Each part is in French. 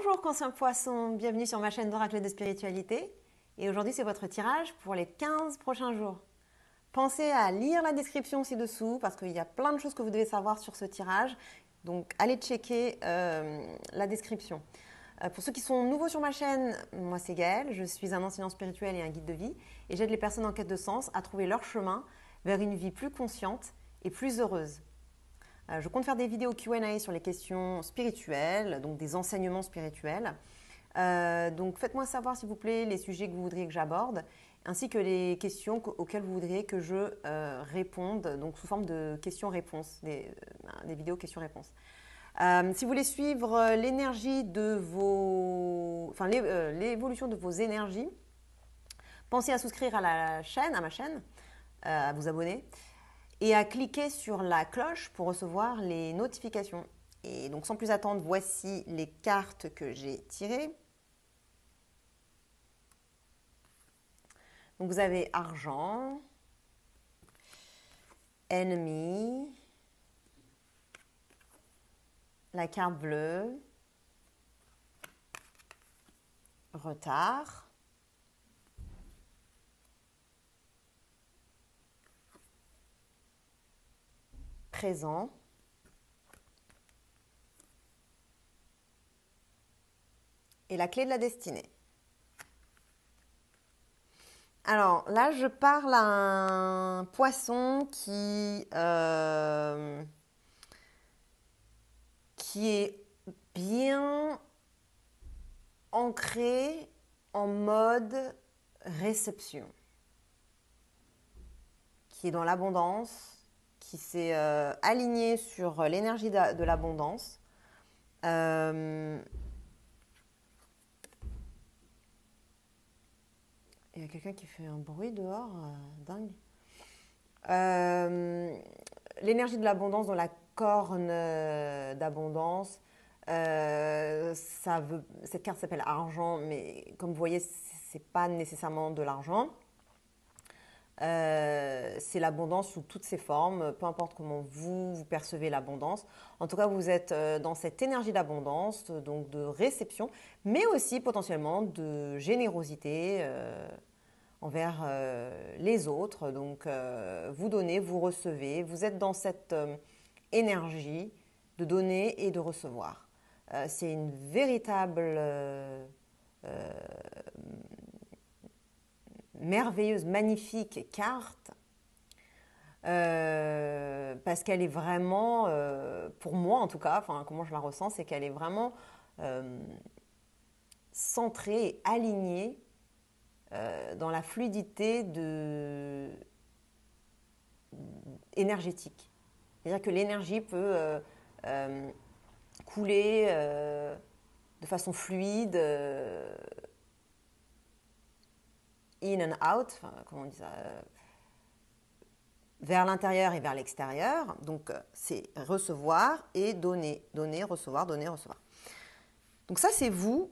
Bonjour conscient poisson, bienvenue sur ma chaîne d'oracle de spiritualité. Et aujourd'hui c'est votre tirage pour les 15 prochains jours. Pensez à lire la description ci-dessous parce qu'il y a plein de choses que vous devez savoir sur ce tirage. Donc allez checker la description. Pour ceux qui sont nouveaux sur ma chaîne, moi c'est Gaëlle, je suis un enseignant spirituel et un guide de vie. Et j'aide les personnes en quête de sens à trouver leur chemin vers une vie plus consciente et plus heureuse. Je compte faire des vidéos Q&A sur les questions spirituelles, donc des enseignements spirituels. Donc faites-moi savoir s'il vous plaît les sujets que vous voudriez que j'aborde, ainsi que les questions auxquelles vous voudriez que je réponde, donc sous forme de questions-réponses, des vidéos questions-réponses. Si vous voulez suivre l'énergie de vos, enfin l'évolution de vos énergies, pensez à souscrire à la chaîne, à ma chaîne, à vous abonner. Et à cliquer sur la cloche pour recevoir les notifications. Et donc sans plus attendre, voici les cartes que j'ai tirées. Donc vous avez argent, ennemi, la carte bleue, retard, présent, et la clé de la destinée. Alors là, je parle à un poisson qui est bien ancré en mode réception, qui est dans l'abondance, qui s'est aligné sur l'énergie de l'abondance. Il y a quelqu'un qui fait un bruit dehors, dingue. L'énergie de l'abondance dans la corne d'abondance. Cette carte s'appelle argent, mais comme vous voyez, ce n'est pas nécessairement de l'argent. C'est l'abondance sous toutes ses formes, peu importe comment vous percevez l'abondance. En tout cas, vous êtes dans cette énergie d'abondance, donc de réception, mais aussi potentiellement de générosité envers les autres. Donc, vous donnez, vous recevez, vous êtes dans cette énergie de donner et de recevoir. C'est une véritable merveilleuse, magnifique carte parce qu'elle est vraiment, pour moi en tout cas, enfin comment je la ressens, c'est qu'elle est vraiment centrée et alignée dans la fluidité énergétique. C'est-à-dire que l'énergie peut couler de façon fluide, in and out, enfin, comment on dit ça, vers l'intérieur et vers l'extérieur. Donc, c'est recevoir et donner. Donner, recevoir, donner, recevoir. Donc ça, c'est vous,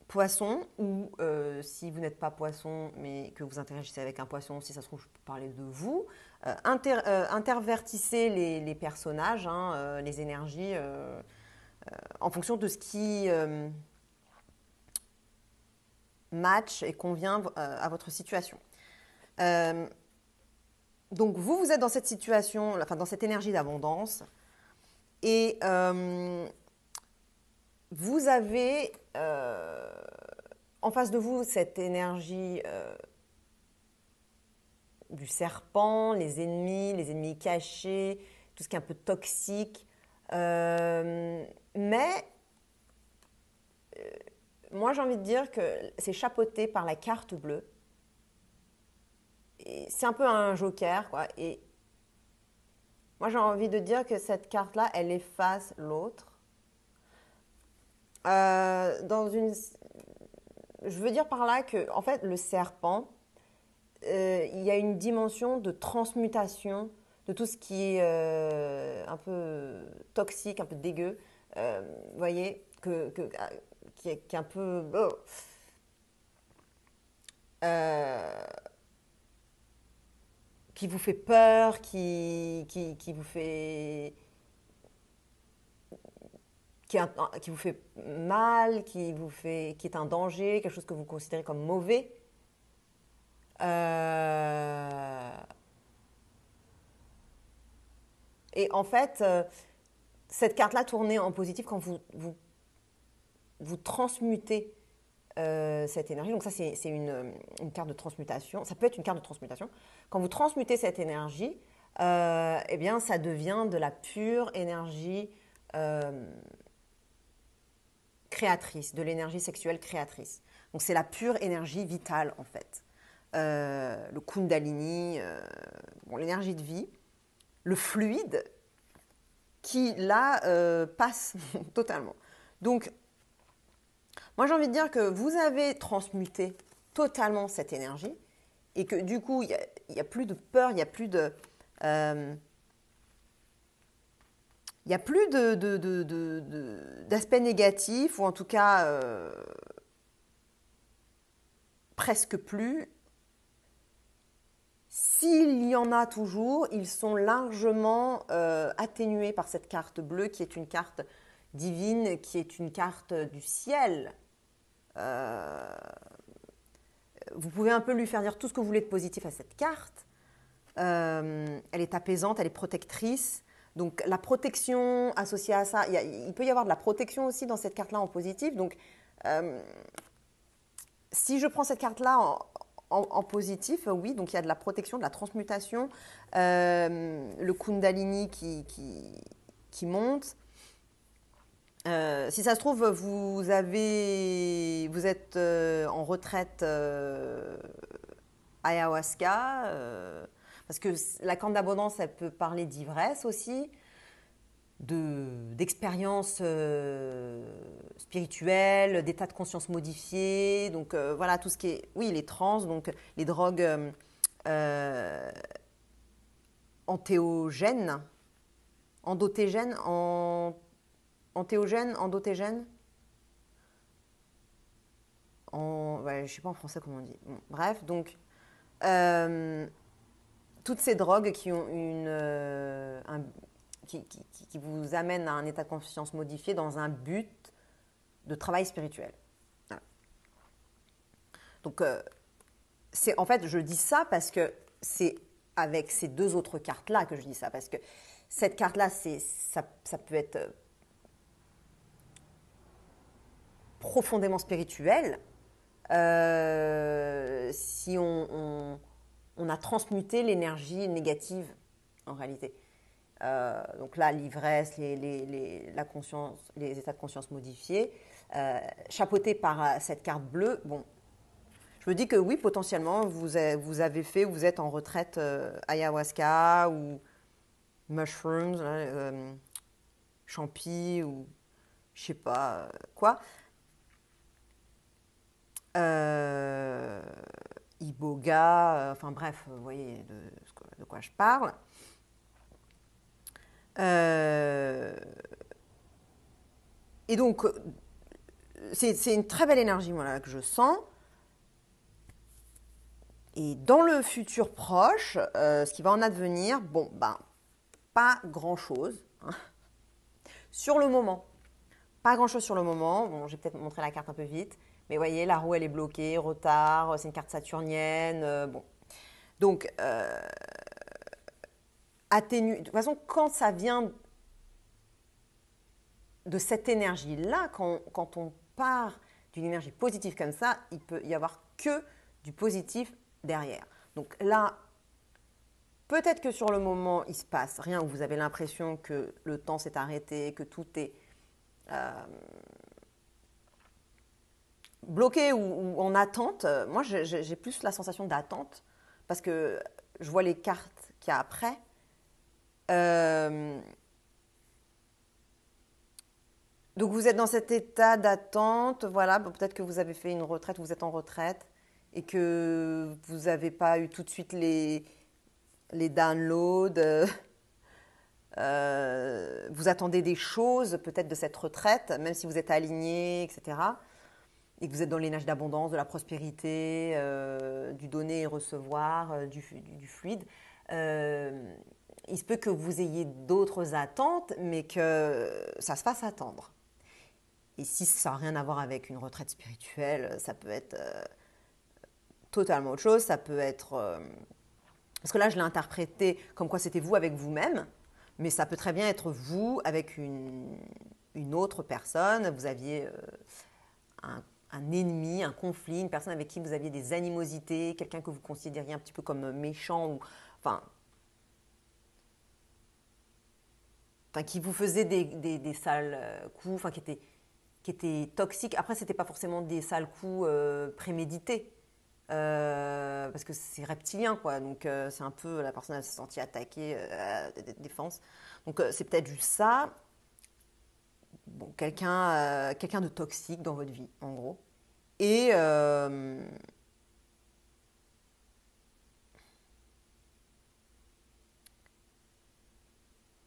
poisson, ou si vous n'êtes pas poisson, mais que vous interagissez avec un poisson, si ça se trouve, je peux parler de vous. Intervertissez les personnages, hein, les énergies, en fonction de ce qui match et convient à votre situation. Donc vous êtes dans cette situation, enfin dans cette énergie d'abondance, et vous avez en face de vous cette énergie du serpent, les ennemis cachés, tout ce qui est un peu toxique. Mais moi j'ai envie de dire que c'est chapeauté par la carte bleue. C'est un peu un joker, quoi. Et moi, j'ai envie de dire que cette carte-là, elle efface l'autre. Je veux dire par là que, en fait, le serpent, il y a une dimension de transmutation de tout ce qui est un peu toxique, un peu dégueu. Vous voyez, qui est un peu... qui vous fait peur, qui vous fait... qui vous fait mal, qui est un danger, quelque chose que vous considérez comme mauvais. Et en fait, cette carte-là tournée en positif quand vous transmutez cette énergie. Donc ça, c'est une carte de transmutation. Ça peut être une carte de transmutation. Quand vous transmutez cette énergie, eh bien, ça devient de la pure énergie créatrice, de l'énergie sexuelle créatrice. Donc c'est la pure énergie vitale, en fait. Le kundalini, l'énergie de vie, le fluide qui, là, passe totalement. Donc, moi, j'ai envie de dire que vous avez transmuté totalement cette énergie et que du coup, il n'y a plus de peur, il n'y a plus de... il n'y a plus d'aspect négatif, ou en tout cas, presque plus. S'il y en a toujours, ils sont largement atténués par cette carte bleue qui est une carte divine, qui est une carte du ciel. Vous pouvez un peu lui faire dire tout ce que vous voulez de positif à cette carte. Elle est apaisante, elle est protectrice. Donc la protection associée à ça, il peut y avoir de la protection aussi dans cette carte-là en positif. Donc si je prends cette carte-là en positif, oui, donc il y a de la protection, de la transmutation, le kundalini qui monte. Si ça se trouve, vous êtes en retraite ayahuasca, parce que la corne d'abondance, elle peut parler d'ivresse aussi, d'expériences spirituelles, d'états de conscience modifiés. Donc voilà, tout ce qui est, oui, les trans, donc les drogues entéogènes, endotégènes, entéogènes, endotégènes. Ouais, je ne sais pas en français comment on dit. Bon, bref, donc toutes ces drogues qui ont qui vous amènent à un état de conscience modifié dans un but de travail spirituel. Voilà. Donc, en fait, je dis ça parce que c'est avec ces deux autres cartes-là que je dis ça. Parce que cette carte-là, ça peut être profondément spirituel si on a transmuté l'énergie négative en réalité. Donc là, l'ivresse, la conscience, les états de conscience modifiés, chapeautés par cette carte bleue. Bon, je me dis que oui, potentiellement, vous êtes en retraite ayahuasca ou mushrooms, champi ou je sais pas quoi. Iboga, enfin bref, vous voyez de quoi je parle. Et donc, c'est une très belle énergie voilà, que je sens. Et dans le futur proche, ce qui va en advenir, bon, ben, pas grand-chose. Hein. Sur le moment, pas grand-chose sur le moment. Bon, j'ai peut-être montré la carte un peu vite. Mais vous voyez, la roue, elle est bloquée, retard, c'est une carte saturnienne. Bon. Donc, de toute façon, quand ça vient de cette énergie-là, quand on part d'une énergie positive comme ça, il peut y avoir que du positif derrière. Donc là, peut-être que sur le moment, il ne se passe rien, où vous avez l'impression que le temps s'est arrêté, que tout est bloqué ou en attente. Moi, j'ai plus la sensation d'attente, parce que je vois les cartes qu'il y a après. Donc vous êtes dans cet état d'attente, voilà, peut-être que vous avez fait une retraite, vous êtes en retraite et que vous n'avez pas eu tout de suite les downloads, vous attendez des choses peut-être de cette retraite, même si vous êtes aligné, etc. Et que vous êtes dans l'énergie d'abondance, de la prospérité, du donner et recevoir, du fluide. Il se peut que vous ayez d'autres attentes, mais que ça se fasse attendre. Et si ça n'a rien à voir avec une retraite spirituelle, ça peut être totalement autre chose. Ça peut être... parce que là, je l'ai interprété comme quoi c'était vous avec vous-même, mais ça peut très bien être vous avec une autre personne. Vous aviez un ennemi, un conflit, une personne avec qui vous aviez des animosités, quelqu'un que vous considériez un petit peu comme méchant, ou enfin qui vous faisait des sales coups, enfin qui étaient toxiques. Après, c'était pas forcément des sales coups prémédités. Parce que c'est reptilien, quoi. Donc, c'est un peu, la personne, elle s'est sentie attaquée, défense. Donc, c'est peut-être juste ça. Bon, quelqu'un de toxique dans votre vie, en gros. Et,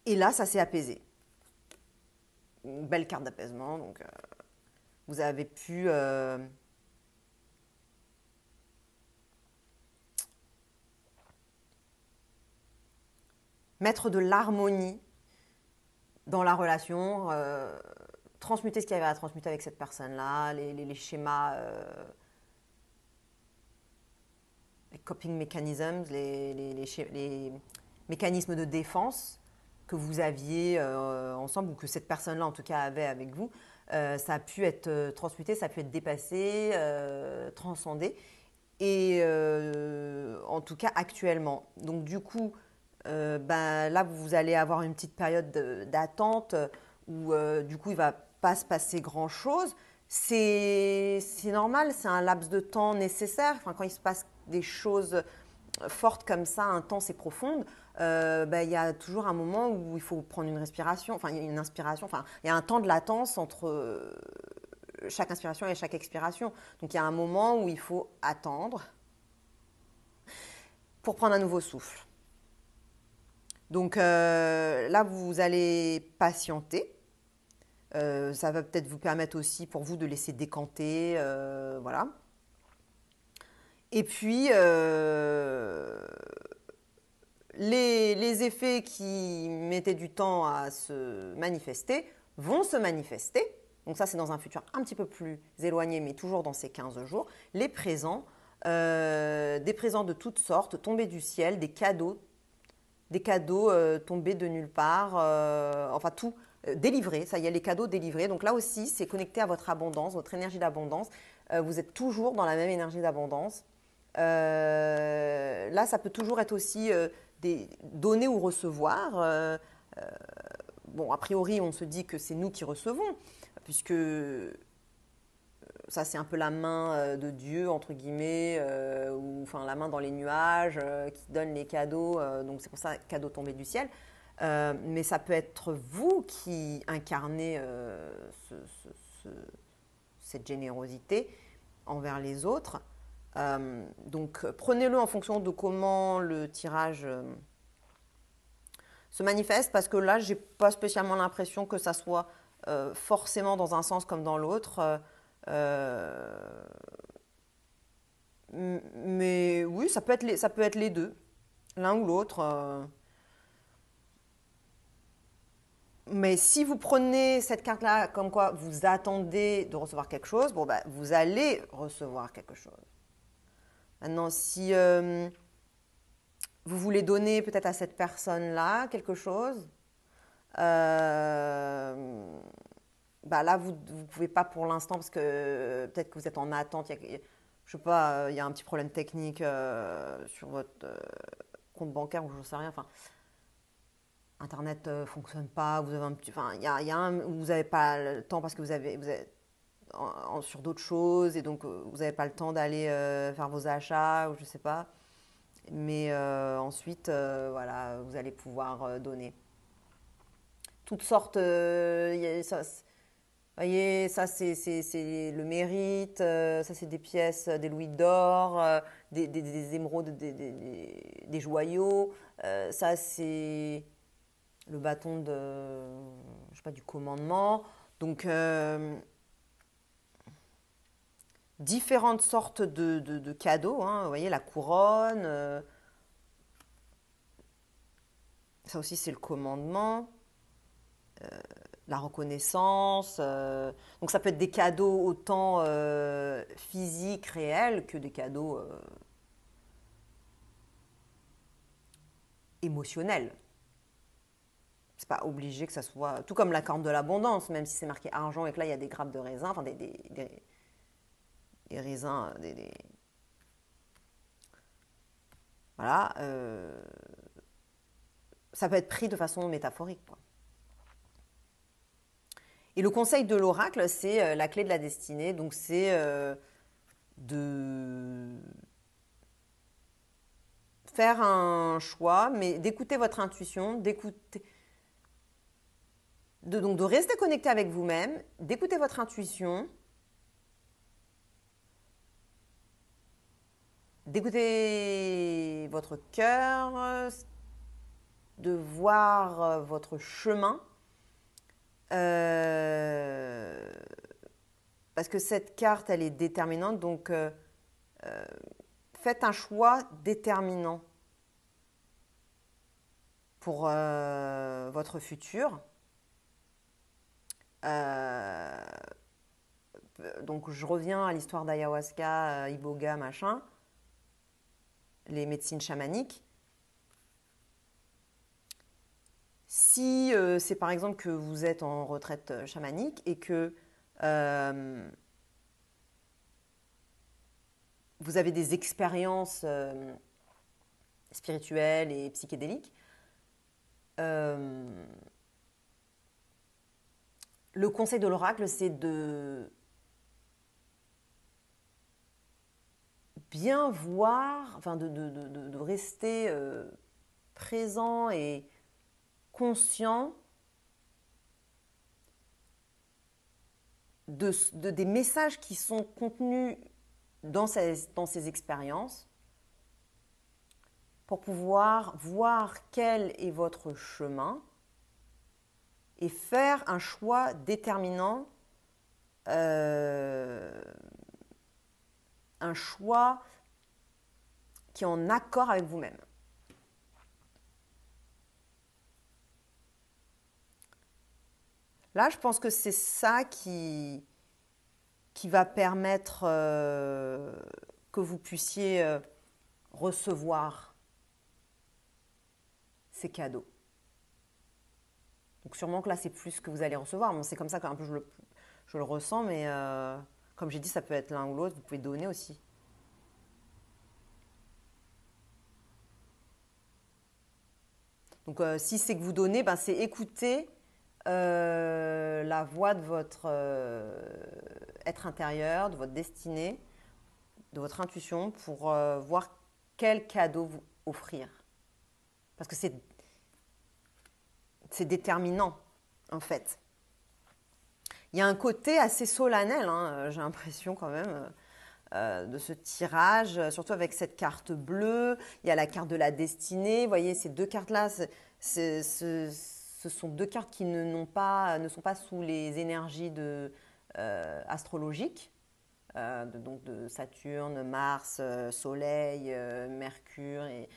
et là, ça s'est apaisé. Une belle carte d'apaisement. Donc, vous avez pu mettre de l'harmonie dans la relation, transmuter ce qu'il y avait à transmuter avec cette personne-là, les schémas, les coping mechanisms, les mécanismes de défense que vous aviez ensemble, ou que cette personne-là en tout cas avait avec vous, ça a pu être transmuté, ça a pu être dépassé, transcendé, et en tout cas actuellement. Donc du coup, là vous allez avoir une petite période d'attente où du coup il ne va pas se passer grand-chose. C'est normal, c'est un laps de temps nécessaire. Enfin, quand il se passe des choses fortes comme ça, intenses et profondes, il y a toujours un moment où il faut prendre une respiration, enfin il y a une inspiration, enfin il y a un temps de latence entre chaque inspiration et chaque expiration. Donc il y a un moment où il faut attendre pour prendre un nouveau souffle. Donc là, vous allez patienter. Ça va peut-être vous permettre aussi pour vous de laisser décanter, voilà. Et puis, les effets qui mettaient du temps à se manifester vont se manifester. Donc ça, c'est dans un futur un petit peu plus éloigné, mais toujours dans ces 15 jours. Les présents, des présents de toutes sortes, tombés du ciel, des cadeaux tombés de nulle part, enfin tout délivré, ça y est, les cadeaux délivrés. Donc là aussi, c'est connecté à votre abondance, votre énergie d'abondance. Vous êtes toujours dans la même énergie d'abondance. Là, ça peut toujours être aussi donner ou recevoir. Bon, a priori, on se dit que c'est nous qui recevons, puisque ça, c'est un peu la main de Dieu, entre guillemets, ou enfin la main dans les nuages qui donne les cadeaux. Donc c'est pour ça, cadeau tombé du ciel. Mais ça peut être vous qui incarnez cette générosité envers les autres. Donc prenez-le en fonction de comment le tirage se manifeste, parce que là, j'ai pas spécialement l'impression que ça soit forcément dans un sens comme dans l'autre. Mais oui, ça peut être les deux, l'un ou l'autre. Mais si vous prenez cette carte-là comme quoi vous attendez de recevoir quelque chose, bon, vous allez recevoir quelque chose. Maintenant, si vous voulez donner peut-être à cette personne-là quelque chose, là, vous ne pouvez pas pour l'instant parce que peut-être que vous êtes en attente. Je sais pas, il y a un petit problème technique sur votre compte bancaire ou je ne sais rien. Enfin, Internet ne fonctionne pas. Vous avez un petit, enfin, il y a vous n'avez pas le temps parce que vous êtes sur d'autres choses et donc vous n'avez pas le temps d'aller faire vos achats ou je ne sais pas. Mais ensuite, voilà, vous allez pouvoir donner toutes sortes. Voyez, ça c'est le mérite, ça c'est des pièces, des louis d'or, des émeraudes, des joyaux, ça c'est le bâton je sais pas, du commandement. Donc différentes sortes de cadeaux, hein, vous voyez, la couronne, ça aussi c'est le commandement. la reconnaissance. Donc ça peut être des cadeaux autant physiques, réels, que des cadeaux émotionnels. C'est pas obligé que ça soit... Tout comme la corne de l'abondance, même si c'est marqué argent et que là, il y a des grappes de raisins, enfin des raisins, voilà. Ça peut être pris de façon métaphorique, quoi. Et le conseil de l'oracle, c'est la clé de la destinée. Donc, c'est de faire un choix, mais d'écouter votre intuition, donc de rester connecté avec vous-même, d'écouter votre intuition, d'écouter votre cœur, de voir votre chemin. Parce que cette carte, elle est déterminante, donc faites un choix déterminant pour votre futur. Donc je reviens à l'histoire d'ayahuasca, iboga, machin, les médecines chamaniques. Si c'est par exemple que vous êtes en retraite chamanique et que vous avez des expériences spirituelles et psychédéliques, le conseil de l'oracle, c'est de bien voir, enfin de rester présent et conscient des messages qui sont contenus dans ces expériences pour pouvoir voir quel est votre chemin et faire un choix déterminant, un choix qui est en accord avec vous-même. Là, je pense que c'est ça qui va permettre que vous puissiez recevoir ces cadeaux. Donc sûrement que là, c'est plus que vous allez recevoir. Bon, c'est comme ça qu'un peu je le ressens, mais comme j'ai dit, ça peut être l'un ou l'autre. Vous pouvez donner aussi. Donc si c'est que vous donnez, ben, c'est écouter la voix de votre être intérieur, de votre destinée, de votre intuition pour voir quel cadeau vous offrir. Parce que c'est déterminant, en fait. Il y a un côté assez solennel, hein, j'ai l'impression quand même, de ce tirage, surtout avec cette carte bleue. Il y a la carte de la destinée. Vous voyez, ces deux cartes-là, ce sont deux cartes qui ne sont pas sous les énergies astrologiques. Donc de Saturne, Mars, Soleil, Mercure, et,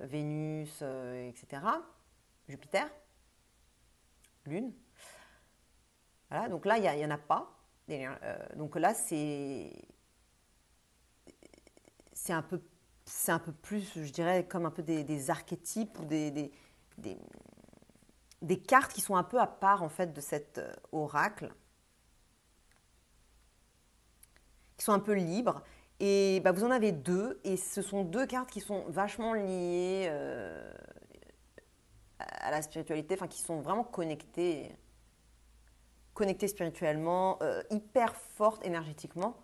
Vénus, etc. Jupiter, Lune. Voilà, donc là, il n'y en a pas. Donc là, c'est un peu plus, je dirais, comme un peu des archétypes ou des cartes qui sont un peu à part, en fait, de cet oracle, qui sont un peu libres. Et bah, vous en avez deux, et ce sont deux cartes qui sont vachement liées à la spiritualité, enfin qui sont vraiment connectées spirituellement, hyper fortes énergétiquement.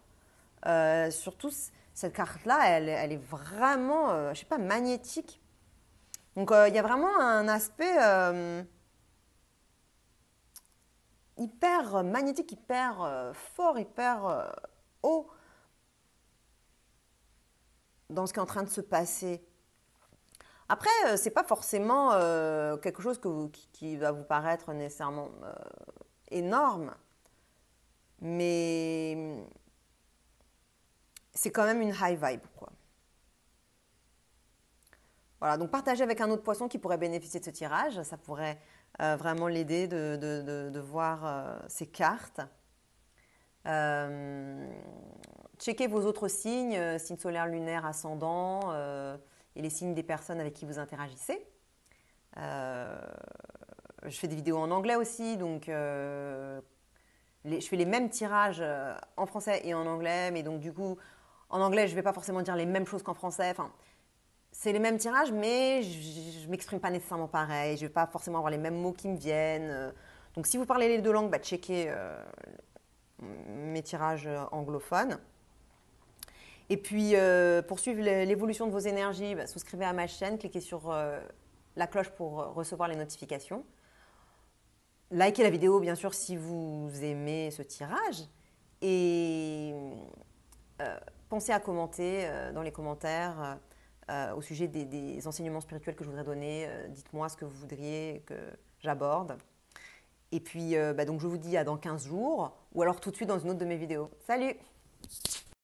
Surtout, cette carte-là, elle est vraiment, je ne sais pas, magnétique. Donc, il y a vraiment un aspect hyper magnétique, hyper fort, hyper haut dans ce qui est en train de se passer. Après, c'est pas forcément quelque chose qui va vous paraître nécessairement énorme, mais c'est quand même une high vibe, quoi. Voilà, donc partagez avec un autre poisson qui pourrait bénéficier de ce tirage. Ça pourrait vraiment l'aider de voir ses cartes. Checkez vos autres signes, signes solaires, lunaires, ascendants et les signes des personnes avec qui vous interagissez. Je fais des vidéos en anglais aussi, donc je fais les mêmes tirages en français et en anglais, mais donc du coup, en anglais, je ne vais pas forcément dire les mêmes choses qu'en français. Enfin, c'est les mêmes tirages, mais je ne m'exprime pas nécessairement pareil. Je ne vais pas forcément avoir les mêmes mots qui me viennent. Donc si vous parlez les deux langues, bah, checkez mes tirages anglophones. Et puis, pour suivre l'évolution de vos énergies, bah, souscrivez à ma chaîne, cliquez sur la cloche pour recevoir les notifications. Likez la vidéo, bien sûr, si vous aimez ce tirage. Et pensez à commenter dans les commentaires au sujet des enseignements spirituels que je voudrais donner. Dites-moi ce que vous voudriez que j'aborde. Et puis, donc je vous dis à dans 15 jours ou alors tout de suite dans une autre de mes vidéos. Salut!